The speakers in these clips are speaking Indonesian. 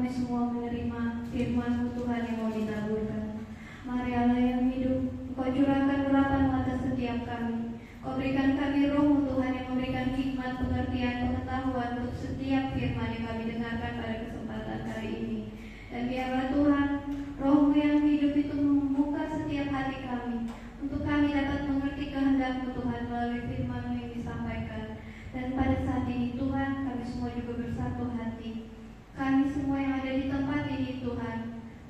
kami semua menerima firman-Mu Tuhan yang mau ditaburkan. Mari Allah yang hidup, Engkau curahkan urapan atas setiap kami. Kau berikan kami roh Tuhan yang memberikan hikmat, pengertian, pengetahuan untuk setiap firman yang kami dengarkan pada kesempatan hari ini. Dan biarlah Tuhan, roh-Mu yang hidup itu membuka setiap hati kami, untuk kami dapat mengerti kehendak-Mu Tuhan melalui firman-Mu yang disampaikan. Dan pada saat ini Tuhan, kami semua juga bersatu hati. Kami semua yang ada di tempat ini Tuhan,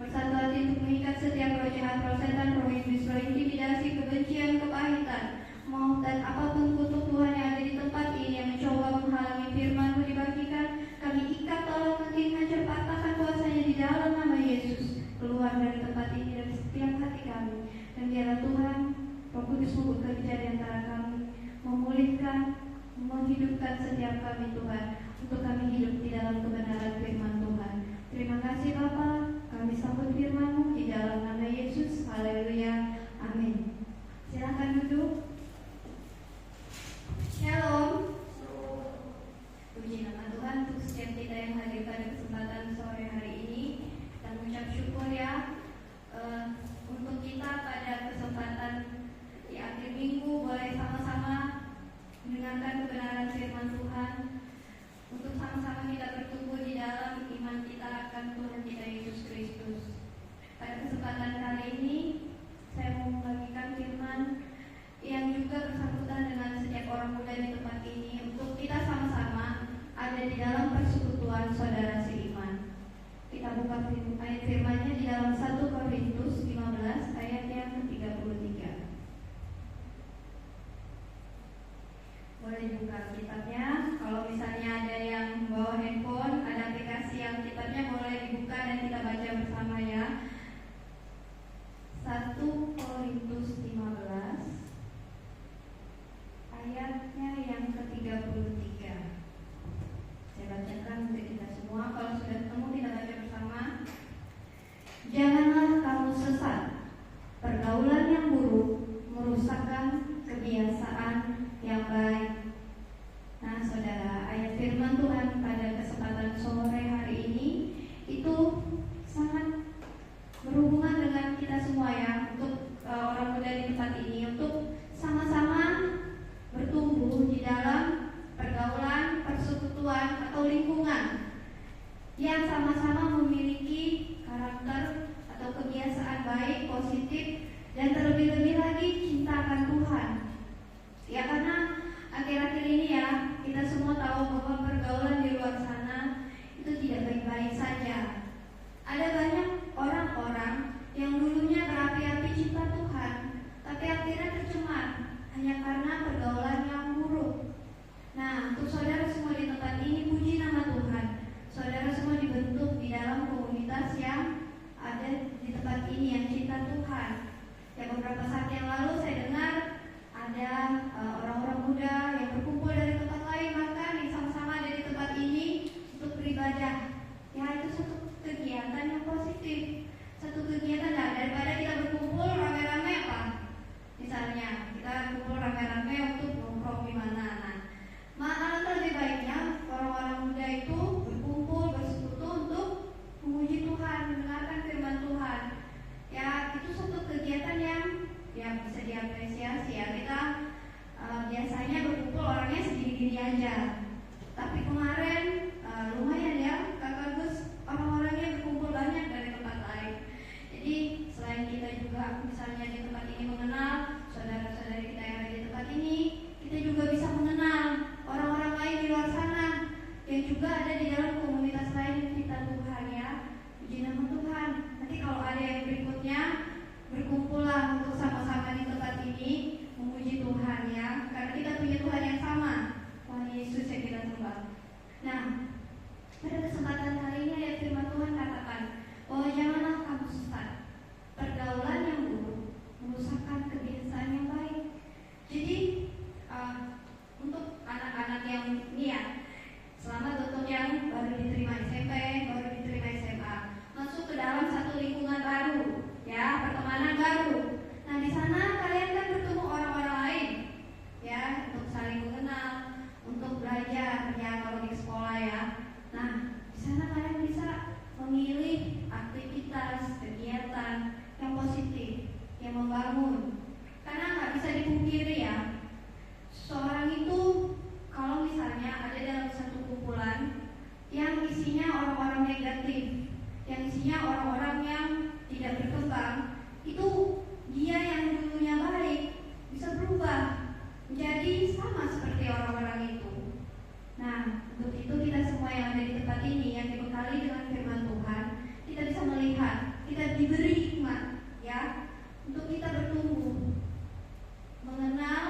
bersatu hati untuk mengikat setiap roh jahat, roh setan, roh iblis, roh intimidasi, kebencian, kepahitan, maut dan apapun kutuk Tuhan yang ada di tempat ini yang mencoba menghalangi firman-Mu dibagikan. Kami ikat, tolong mungkin hancur, patahkan kuasanya di dalam nama Yesus. Keluar dari tempat ini, dari setiap hati kami. Dan biarlah Tuhan, Roh Kudus-Mu bekerja di antara kami, memulihkan, menghidupkan setiap kami Tuhan, untuk kami hidup di dalam kebenaran firman Tuhan. Terima kasih Bapa, kami sambut firman-Mu di dalam nama Yesus. Haleluya, amin. Silakan duduk. Shalom. Puji nama Tuhan untuk setiap kita yang hadir pada kesempatan sore hari ini. Kita mengucap syukur ya untuk kita pada kesempatan di akhir minggu boleh sama-sama mendengarkan kebenaran firman Tuhan, untuk sama-sama kita bertumbuh di dalam iman kita akan Tuhan kita Yesus Kristus. Pada kesempatan kali ini saya mau membagikan firman yang juga bersangkutan dengan setiap orang muda di tempat ini, untuk kita sama-sama ada di dalam persekutuan saudara seiman. Kita buka ayat firman-Nya di dalam 1 Korintus 15 ayat yang ke-33. Boleh buka kitabnya. Kalau misalnya ada yang bawa handphone, ada aplikasi yang kitabnya boleh dibuka dan kita baca bersama ya. 1 Korintus 15 ayatnya yang ke-33. Saya bacakan untuk kita semua. Kalau sudah ketemu kita baca bersama. Janganlah kamu sesat. Pergaulan yang buruk merusakkan kebiasaan yang baik. Nah saudara, ayat firman Tuhan pada kesempatan sore hari ini itu sangat berhubungan dengan kita semua ya, untuk orang muda di tempat ini, untuk sama-sama bertumbuh di dalam pergaulan, persekutuan atau lingkungan yang sama-sama memiliki karakter atau kebiasaan baik, positif, dan terlebih-lebih lagi cinta akan Tuhan. Ya karena akhir-akhir ini ya kita semua tahu bahwa pergaulan di luar sana itu tidak baik-baik saja. Ada banyak orang-orang yang dulunya berapi-api cinta Tuhan, tapi akhirnya tercemar hanya karena pergaulan yang buruk. Nah, untuk saudara semua di tempat ini, puji nama Tuhan, saudara semua dibentuk di dalam komunitas yang ada di tempat ini yang cinta Tuhan. Ya beberapa saat yang lalu saya dengar ada orang-orang muda yang berkumpul dari tempat lain, bahkan yang sama-sama ada di tempat ini untuk beribadah. Ya itu satu kegiatan yang positif, satu kegiatan daripada kita berkumpul rame-rame apa? Misalnya kita kumpul rame-rame untuk nongkrong di mana. Nah, alangkah lebih baiknya orang-orang muda itu berkumpul, bersekutu untuk memuji Tuhan, mendengarkan firman Tuhan. Ya itu satu kegiatan yang bisa diapresiasi ya. Kita biasanya berkumpul orangnya segini-gini aja, tapi kemarin lumayan ya Kakak Gus, orang-orangnya berkumpul banyak dari tempat lain. Jadi selain kita isinya orang-orang yang tidak berkembang, itu dia yang dulunya baik bisa berubah menjadi sama seperti orang-orang itu. Nah, untuk itu kita semua yang ada di tempat ini yang dibekali dengan firman Tuhan, kita bisa melihat, kita diberi hikmat ya, untuk kita bertumbuh, mengenal,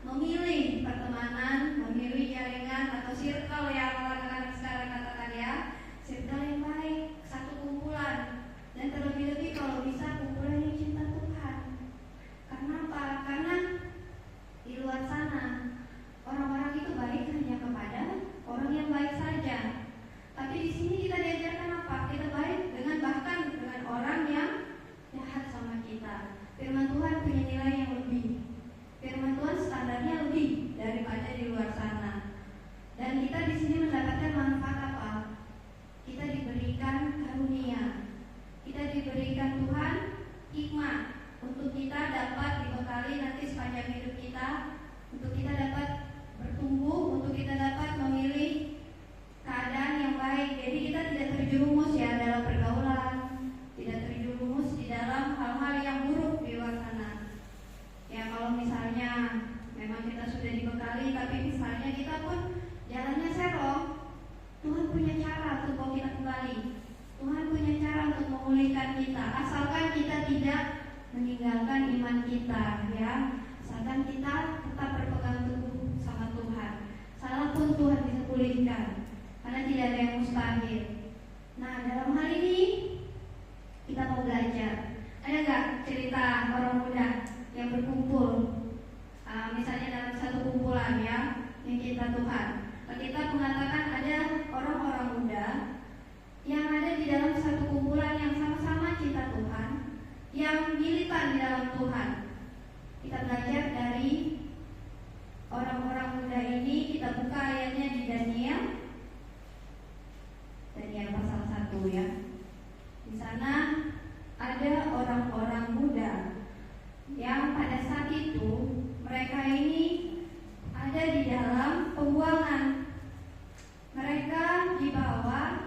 memilih pertemanan, memilih jaringan atau circle yang orang-orang sekarang katakan ya, circle yang baik, satu kumpulan, dan terlebih-lebih kalau bisa kumpulan yang cinta Tuhan. Karena apa? Karena di luar sana orang-orang itu baik hanya kepada orang yang baik saja. Tapi di sini kita diajarkan apa? Kita baik dengan bahkan dengan orang yang jahat sama kita. Firman Tuhan punya nilai yang lebih. Firman Tuhan standarnya lebih daripada di luar sana. Dan kita di sini mendapatkan manfaat apa? Kita diberikan karunia. Kita diberikan Tuhan hikmat untuk kita dapat dibekali nanti sepanjang hidup kita, untuk kita dapat bertumbuh, untuk kita dapat memilih keadaan yang baik. Jadi kita tidak terjerumus ya dalam pergaulan, tidak terjerumus di dalam hal-hal yang buruk di luar sana. Ya kalau misalnya memang kita sudah dibekali, tapi misalnya kita pun jalannya serong, Tuhan punya cara untuk bawa kita kembali. Tuhan punya cara untuk memulihkan kita, asalkan kita tidak meninggalkan iman kita ya. Asalkan kita tetap berpegang teguh sama Tuhan. Salah pun Tuhan bisa pulihkan, karena tidak ada yang mustahil. Nah, dalam hal ini kita mau belajar. Ada nggak cerita orang muda yang berkumpul, misalnya dalam satu kumpulan ya, yang cinta Tuhan? Kita mengatakan ada orang-orang muda yang ada di dalam satu kumpulan yang sama-sama cinta Tuhan, yang militan di dalam Tuhan. Kita belajar dari orang-orang muda ini. Kita buka ayatnya di Daniel pasal 1 ya. Di sana ada orang-orang muda yang pada saat itu mereka ini ada di dalam pembuangan. Mereka dibawa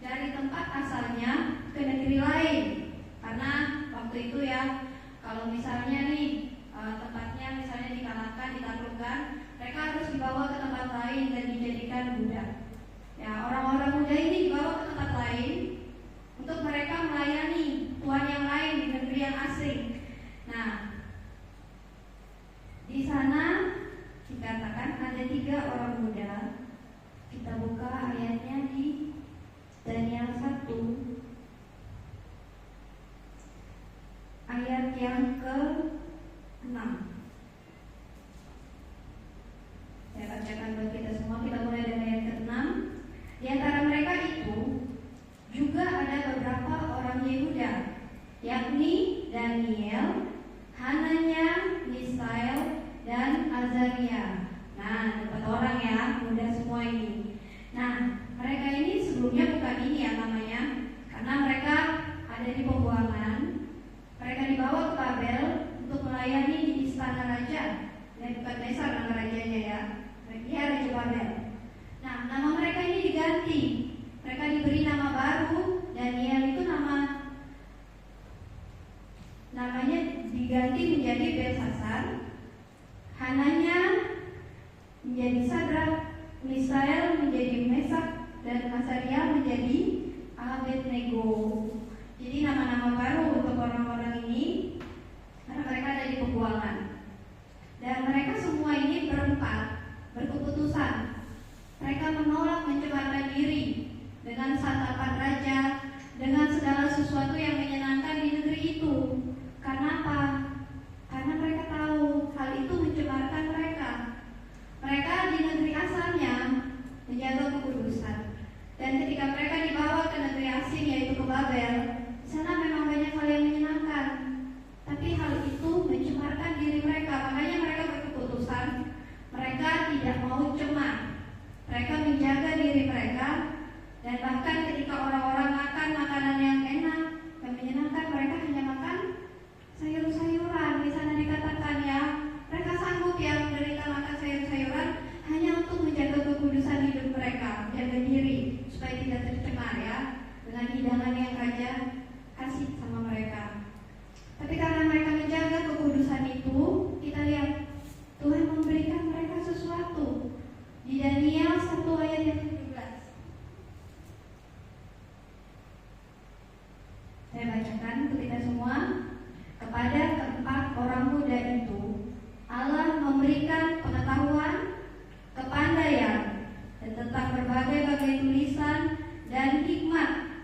dari tempat asalnya ke negeri lain, karena waktu itu ya, kalau misalnya nih tempatnya misalnya dikalahkan, ditaklukkan, mereka harus dibawa ke tempat lain dan dijadikan budak. Ya, orang-orang muda ini dibawa ke tempat lain untuk mereka melayani tuan yang lain di negeri yang asing. Nah, di sana dikatakan ada 3 orang muda. Kita buka ayatnya di Daniel 1 ayat yang ke-6. Saya bacakan buat kita semua. Kita mulai dari ayat ke-6. Di antara mereka itu juga ada beberapa orang Yehuda, yakni Daniel, Hananya, Misael, dan Azaria. Nah, 4 orang ya, muda semua ini. Nah, mereka ini sebelumnya bukan ini ya namanya, karena mereka ada di pembuangan. Mereka dibawa ke Babel untuk melayani di istana raja. Nebukadnezar nama rajanya ya. Dia Raja Babel. Nah, nama mereka ini diganti. Mereka diberi nama baru. Daniel itu namanya diganti menjadi Belsasar. Hananya menjadi Sadrak, Misael menjadi Mesak, dan Azaria menjadi Abednego. Jadi nama-nama baru untuk orang-orang ini, karena mereka ada di pembuangan. Dan mereka semua ini berempat berkeputusan. Mereka menolak mencemarkan diri dengan santapan raja, dengan segala sesuatu yang menyenangkan di negeri itu. Karena apa? Karena mereka tahu hal itu mencemarkan mereka. Mereka di negeri asalnya menjaga kekudusan. Dan ketika mereka dibawa ke negeri asing, yaitu ke Babel, di sana memang banyak hal yang menyenangkan. Tapi hal itu mencemarkan diri mereka. Makanya mereka berkeputusan, mereka tidak mau cemar. Mereka menjaga diri mereka. Dan bahkan ketika orang-orang makan makanan yang enak, yang menyenangkan, mereka hanya makan sayur-sayuran. Di sana dikatakan ya, mereka sanggup ya menderita makan sayur-sayuran hanya untuk menjaga kekudusan hidup mereka, menjaga diri supaya tidak tercemar ya dengan hidangan yang untuk kita semua. Kepada keempat orang muda itu, Allah memberikan pengetahuan, kepandaian, dan tentang berbagai-bagai tulisan dan hikmat.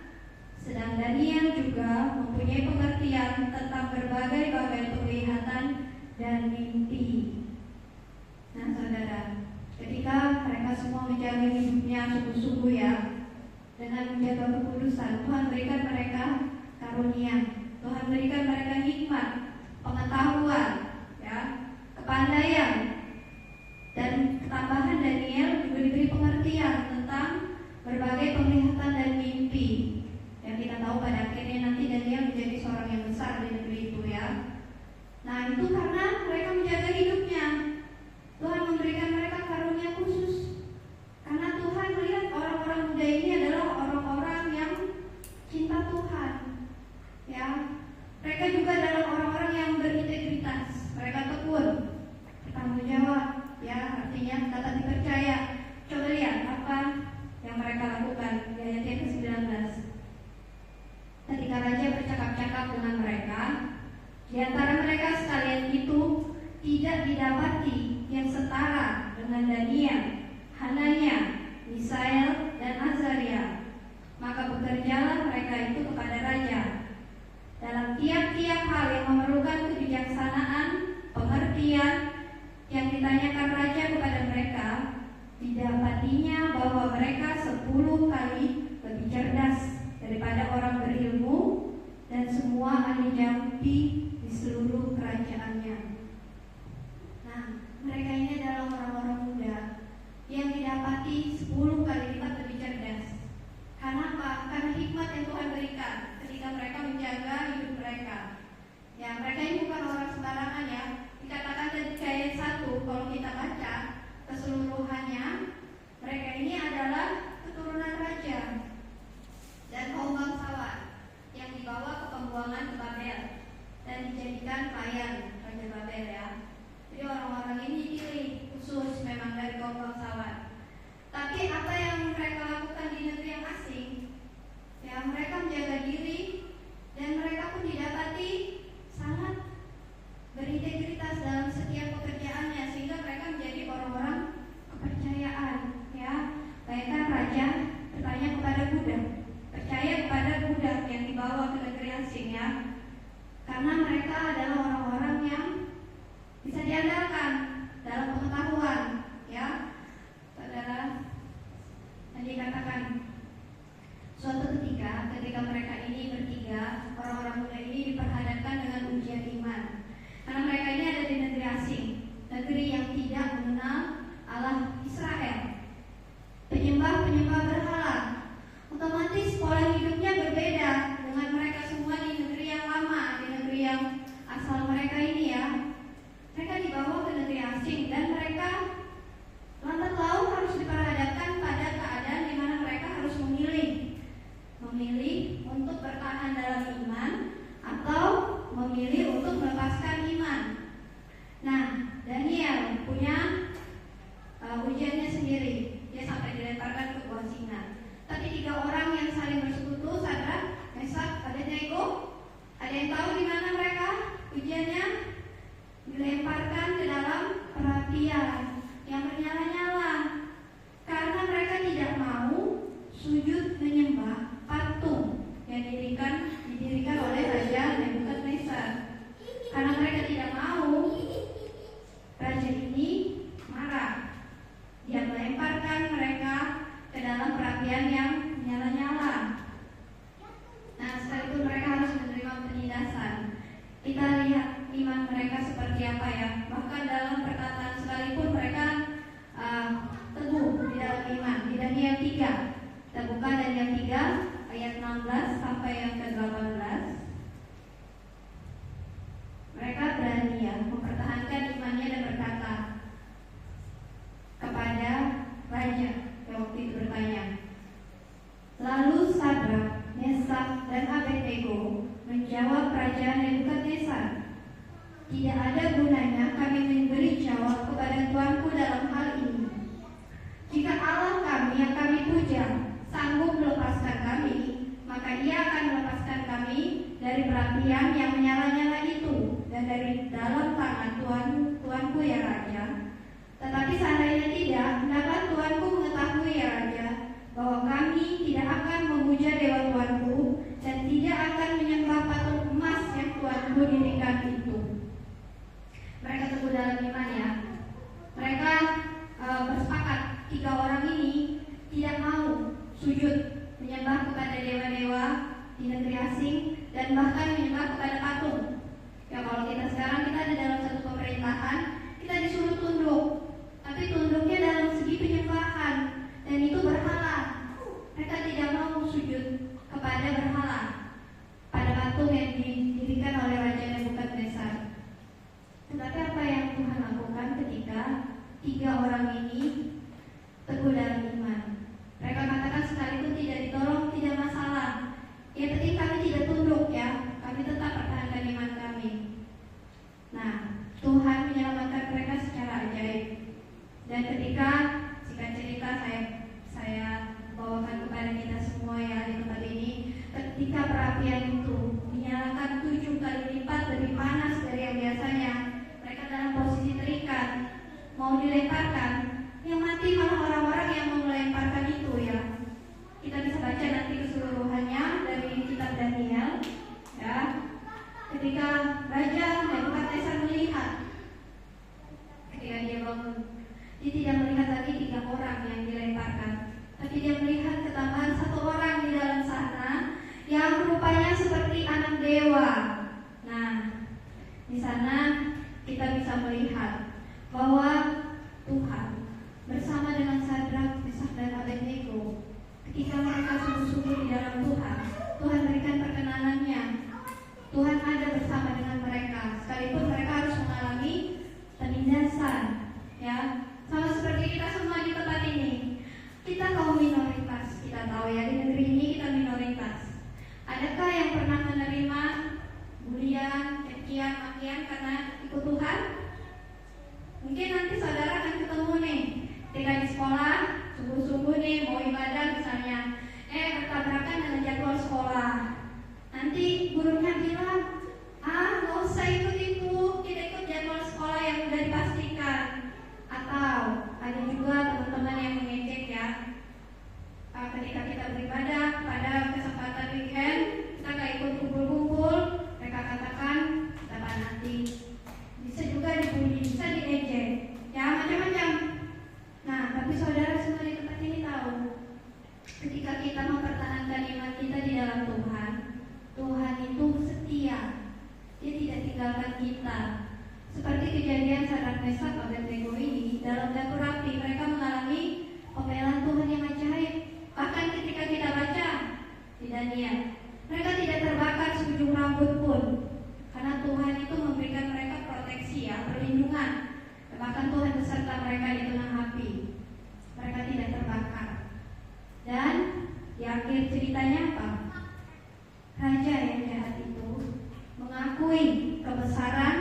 Sedang Daniel juga mempunyai pengertian tentang berbagai-bagai penglihatan dan mimpi. Nah, saudara, ketika mereka semua menjaga hidupnya sungguh-sungguh ya, dengan menjaga kekudusan, Tuhan berikan mereka karunia, Tuhan berikan mereka hikmat, pengetahuan, ya, kepandaian, dan tambahan Daniel juga diberi pengertian tentang berbagai penglihatan dan mimpi. Yang kita tahu pada akhirnya nanti Daniel menjadi seorang yang besar di negeri itu ya. Nah, itu karena mereka menjaga hidupnya. Tuhan memberikan mereka karunia khusus. Karena Tuhan melihat orang-orang muda ini adalah orang-orang yang cinta Tuhan. Ya, mereka juga adalah orang-orang yang berintegritas. Mereka tekun, bertanggung jawab. Ya, artinya dapat dipercaya. Coba lihat apa yang mereka lakukan di ayat yang ke-19. Ketika raja bercakap-cakap dengan mereka, di antara mereka sekalian itu tidak didapati yang setara dengan Daniel, Hanania, Misael, dan Azaria. Maka bekerjalah mereka itu kepada raja dalam tiap-tiap hal yang memerlukan kebijaksanaan, pengertian yang ditanyakan raja kepada mereka. Didapatinya bahwa mereka 10 kali lebih cerdas daripada orang berilmu dan semua ahli jampi di seluruh kerajaannya. Nah, mereka ini adalah orang-orang muda yang didapati 10 kali lipat lebih cerdas. Karena apa? Karena hikmat yang Tuhan berikan ketika mereka menjaga hidup mereka. Ya, mereka ini bukan orang sembarangan ya. Dikatakan di ayat 1, kalau kita baca keseluruhannya, mereka ini adalah keturunan raja dan kaum bangsawan yang dibawa ke pembuangan ke Babel dan dijadikan pelayan Raja Babel ya. Jadi orang-orang ini dipilih khusus memang dari kaum bangsawan. Tapi apa yang mereka lakukan di negeri yang asing, ya mereka menjaga diri dan mereka pun didapati sangat berintegritas dalam setiap pekerjaannya sehingga mereka menjadi orang-orang kepercayaan ya. Bayangkan raja bertanya kepada budak, percaya kepada budak yang dibawa ke negeri asing ya, karena mereka adalah orang-orang yang bisa diandalkan dalam pengetahuan ya. Saudara, tadi katakan suatu ketika mereka ini bertiga, orang-orang muda ini diperhadapkan dengan ujian iman. Karena mereka ini ada di negeri asing, negeri yang tidak mengenal Allah Israel, penyembah berhala. Otomatis pola hidupnya berbeda dengan mereka semua di negeri yang lama, di negeri yang asal mereka ini ya. Mereka dibawa ke negeri asing dan mereka lambat laun harus diperhadapkan pada keadaan di mana mereka harus memilih untuk bertahan dalam iman atau memilih untuk melepaskan iman. Nah, Daniel punya ujiannya sendiri. Dia sampai dilemparkan ke gua singa. Tapi 3 orang yang saling bersekutu, Sadrak, Mesak, Abednego, ada yang tahu di mana mereka ujiannya? Dilemparkan ke dalam perapian yang bernyala-nyala karena mereka tidak mau sujud menyembah patung yang didirikan oleh Raja Nebukadnezar. Karena mereka tidak mau, raja ini marah. Dia melemparkan mereka ke dalam perapian yang nyala-nyala. Nah, sekalipun mereka harus menerima penindasan, kita lihat iman mereka seperti apa ya. Bahkan dalam perkataan sekalipun mereka teguh di dalam iman. Di Daniel 3, kita buka Daniel 3 ayat 16 sampai yang ke-18. Mereka berani ya mempertahankan imannya dan berkata kepada raja yang waktu itu bertanya. Lalu Sadrak, Mesak, dan Abednego menjawab Raja Nebukadnezar, tidak ada gunanya kami memberi jawab kepada Tuanku dalam hal ini. Jika Allah kami yang kami puja sanggup melepaskan kami, maka Ia akan melepaskan perapian yang menyala-nyala itu, dan dari dalam tangan Tuanku ya Raja. Tetapi seandainya tidak, hendaklah Tuanku mengetahui ya Raja, bahwa kami tidak akan memuja dewa Tuanku dan tidak akan menyembah patung emas yang Tuanku dirikan itu. Mereka teguh dalam iman ya. Mereka bersepakat, 3 orang ini tidak mau sujud menyembah kepada dewa-dewa di negeri asing dan bahkan menyembah kepada patung. Ya, kalau kita sekarang kita ada dalam satu pemerintahan, kita disuruh tunduk, tapi tunduknya dalam segi penyembahan, dan itu berhala. Mereka tidak mau sujud kepada berhala, pada patung yang didirikan oleh Raja Nebukadnezar. Tetapi apa yang Tuhan lakukan ketika 3 orang ini teguh dalam iman? Mereka katakan sekalipun tidak ditolong tidak masalah. Yang penting kami tidak tunduk ya, kami tetap pertahankan iman kami. Nah, Tuhan menyelamatkan mereka secara ajaib. Dan ketika singkat cerita saya bawakan kepada kita semua ya di tempat ini, ketika perapian itu dinyalakan 7 kali lipat lebih panas dari yang biasanya, mereka dalam posisi terikat, mau dilemparkan. Yang mati malah orang-orang yang mau melemparkan itu ya. Kita bisa baca nanti keseluruhannya dari kitab Daniel ya. Ketika Raja Nebukadnezar melihat, ketika dia bangun, dia tidak melihat lagi 3 orang yang dilemparkan, tapi dia melihat ketambahan 1 orang di dalam sana yang rupanya seperti anak dewa. Nah, di sana kita bisa melihat bahwa Tuhan bersama dengan Sadrak, Mesak dan Abednego, ketika mereka sungguh-sungguh di dalam Tuhan, Tuhan berikan perkenanannya. Tuhan ada bersama dengan mereka, sekalipun mereka harus mengalami penindasan, ya. Sama seperti kita semua di tempat ini, kita kaum minoritas. Kita tahu ya, di negeri ini kita minoritas. Adakah yang pernah menerima bulian, cacian, makian karena ikut Tuhan? Mungkin nanti saudara akan ketemu nih, ketika di sekolah, sungguh-sungguh nih mau ibadah misalnya, bertabrakan dengan jadwal sekolah. Nanti gurunya bilang, nggak usah ikut itu, kita ikut jadwal sekolah yang sudah dipastikan. Atau ada juga teman-teman yang mengejek ya, ketika kita beribadah pada kesempatan weekend, kita nggak ikut kumpul-kumpul, mereka katakan kita nanti. Bisa juga dibully, bisa diejek, ya macam-macam. Nah, tapi saudara semua di tempat ini tahu, ketika kita mempertahankan iman kita di dalam Tuhan, Tuhan itu setia. Dia tidak tinggalkan kita. Seperti kejadian Sadrak, Mesak, Abednego ini, dalam dapur api mereka mengalami pembelaan Tuhan yang ajaib. Bahkan ketika kita baca di Daniel, mereka tidak terbakar seujung rambut pun, karena Tuhan itu memberikan mereka proteksi ya, perlindungan. Bahkan Tuhan beserta mereka di tengah api. Mereka tidak terbakar. Dan di akhir ceritanya apa? Raja yang jahat itu mengakui kebesaran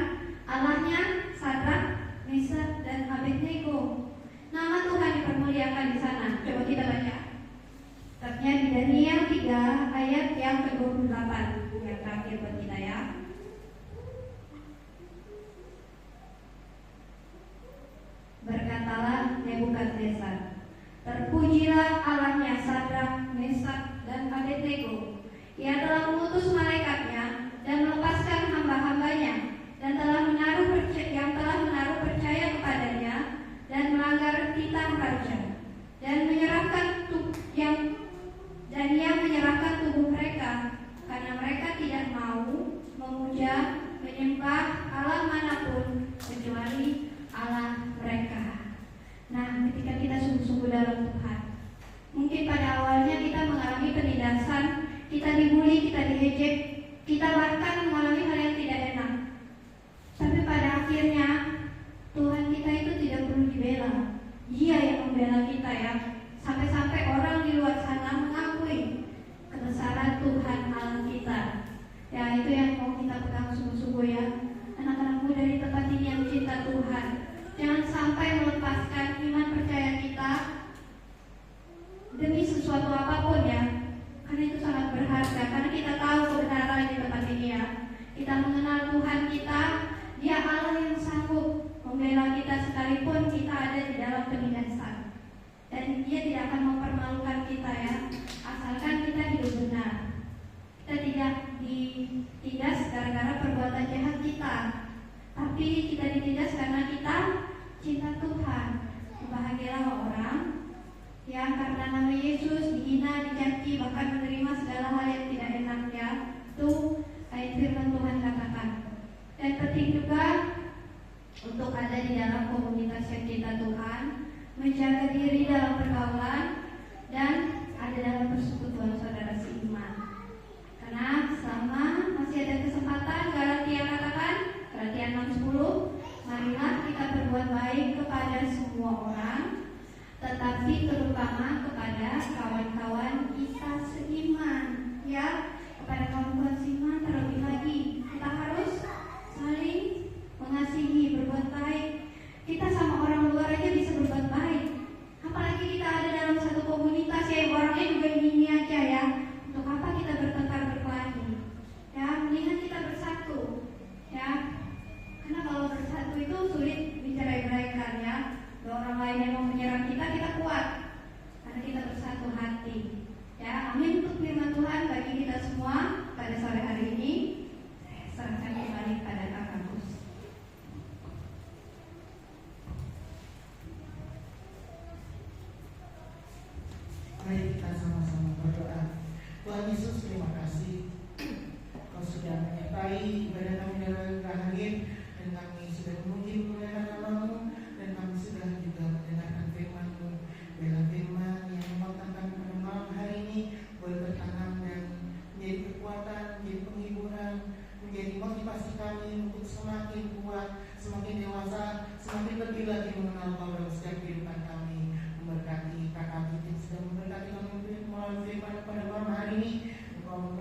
Allahnya Sadrak, Mesak, dan Abednego. Nama Tuhan dipermuliakan di sana. Coba kita baca. Kitabnya di Daniel 3 ayat yang ke-28, yang terakhir buat kita ya. Berkatalah Nebukadnezar, terpujilah Allahnya Sadrak, Mesak, dan Abednego. Ia telah mengutus malaikatnya dan melepaskan hamba-hambanya, dan telah menaruh percaya kepadanya dan melanggar titah raja, dan yang menyerahkan tubuh mereka, karena mereka tidak mau memuja menyembah Allah manapun kecuali Allah mereka. Nah, ketika kita sungguh-sungguh dalam Tuhan, mungkin pada awalnya kita mengalami penindasan, kita dibully, kita diejek, kita bahkan mengalami hal yang tidak enak. Tapi pada akhirnya Tuhan kita itu tidak perlu dibela. Dia yang membela kita ya. Sampai-sampai orang di luar sana mengakui kebesaran Tuhan Allah kita. Ya, itu yang mau kita pegang sungguh-sungguh ya. Anak-anak muda di tempat ini yang cinta Tuhan, jangan sampai melepaskan iman percaya kita demi sesuatu apapun ya. Karena itu sangat berharga, karena kita tahu kebenaran di tempat ini ya.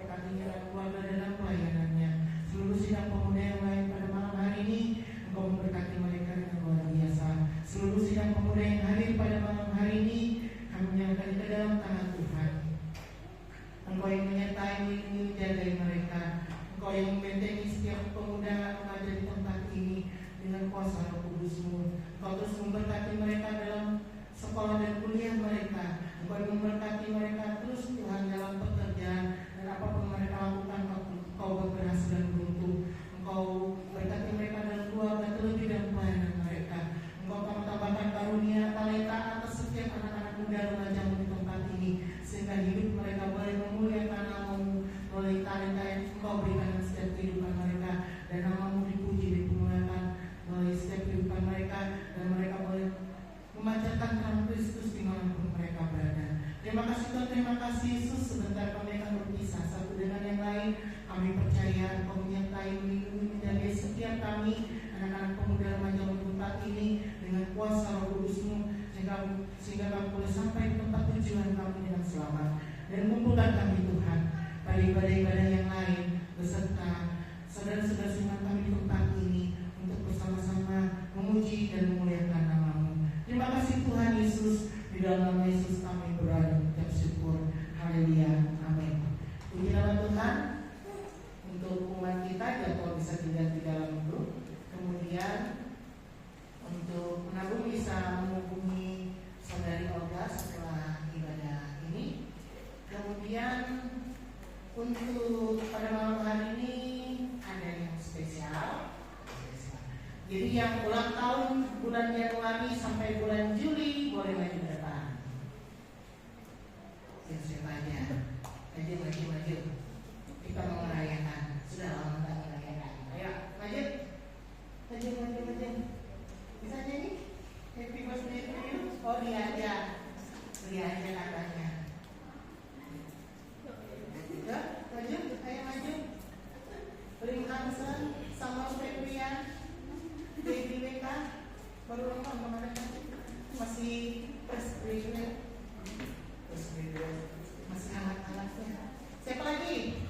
memberkati jalan keluarga dalam pelayanannya. Seluruh sidang pemuda yang lain pada malam hari ini, Engkau memberkati mereka dengan luar biasa. Seluruh sidang pemuda yang hadir pada malam hari ini, kami menyerahkan ke dalam tangan Tuhan. Engkau yang menyertai, melindungi, menjaga mereka. Engkau yang membentengi setiap pemuda remaja di tempat ini dengan kuasa Roh Kudus-Mu. Engkau terus memberkati mereka dalam sekolah dan kuliah mereka. Engkau yang memberkati mereka terus Tuhan dalam pekerjaan, dan apapun mereka lakukan, Engkau berhasil dan beruntung. Engkau berkati mereka dalam keluarga terlebih dan pelayanan mereka. Engkau tambahkan karunia talenta atas setiap anak-anak muda remaja-Mu di tempat ini, sehingga hidup mereka boleh memuliakan nama-Mu melalui talenta yang Engkau berikan dalam setiap kehidupan mereka, dan nama-Mu dipuji, dimuliakan melalui setiap kehidupan mereka, dan mereka boleh memancarkan terang Kristus dimanapun mereka berada. Terima kasih Tuhan, terima kasih Yesus. Sebentar kami akan berpisah satu dengan yang lain. Kami percaya Engkau menyertai, melindungi, menjaga setiap kami, anak-anak pemuda remaja di tempat ini dengan kuasa Roh Kudus-Mu, sehingga kami boleh sampai ke tempat tujuan kami dengan selamat. Dan kumpulkan kami Tuhan pada ibadah-ibadah yang lain beserta saudara-saudara seiman kami di tempat ini untuk bersama-sama memuji dan memuliakan nama-Mu. Terima kasih Tuhan Yesus. Di dalam nama Yesus kami berdoa dan mengucap syukur. Haleluya. Amin. Puji nama Tuhan. Untuk umat kita, jadwal bisa dilihat di dalam grup. Kemudian untuk menabung bisa menghubungi saudari Olga setelah ibadah ini. Kemudian untuk pada malam hari ini ada yang spesial. Jadi yang ulang tahun bulan Januari sampai bulan Juli boleh maju ke depan. Siapa aja? Maju. Kita mau merayakan. Sudah lama tak merayakan. Ayo, maju. Bisa jadi? Happy birthday to you. Oh, dia aja katanya. Ya, maju. Ayo maju. Bring Hansen sama Febrian. Baby WK baru nonton kemarin, masih first graduate, masih hangat-hangatnya. Siapa lagi?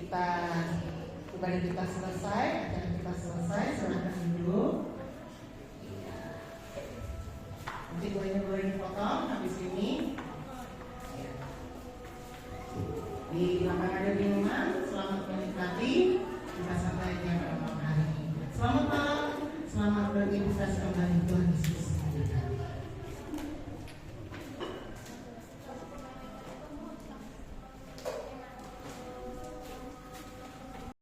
ibadah kita selesai, acara kita selesai, silakan duduk. Nanti boleh dipotong habis ini. Di lapangan ada